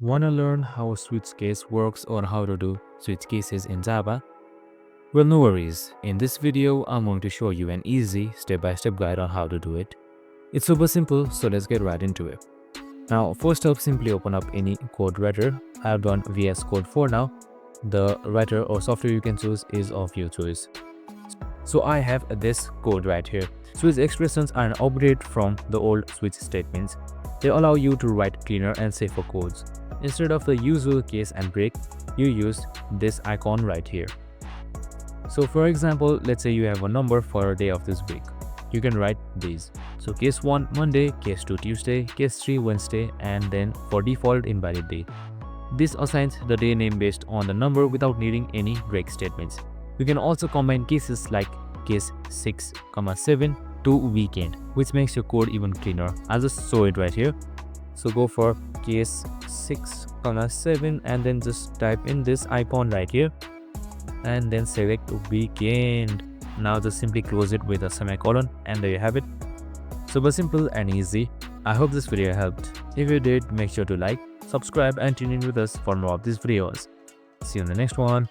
Wanna learn how a switch case works or how to do switch cases in Java? Well, no worries. In this video, I'm going to show you an easy step-by-step guide on how to do it. It's super simple, so let's get right into it. Now, first up, simply open up any code writer. I've done VS Code for now. The writer or software you can choose is of your choice. So I have this code right here. Switch expressions are an upgrade from the old switch statements. They allow you to write cleaner and safer codes. Instead of the usual case and break, you use this icon right here. So for example, let's say you have a number for a day of this week. You can write these. So case 1 Monday, case 2 Tuesday, case 3 Wednesday, and then for default invalid day. This assigns the day name based on the number without needing any break statements. You can also combine cases like case 6, 7 to weekend, which makes your code even cleaner. I'll just show it right here. So go for case 6, 7 and then just type in this icon right here and then select weekend. Now just simply close it with a semicolon and there you have it. Super simple and easy. I hope this video helped. If you did, make sure to like, subscribe and tune in with us for more of these videos. See you in the next one.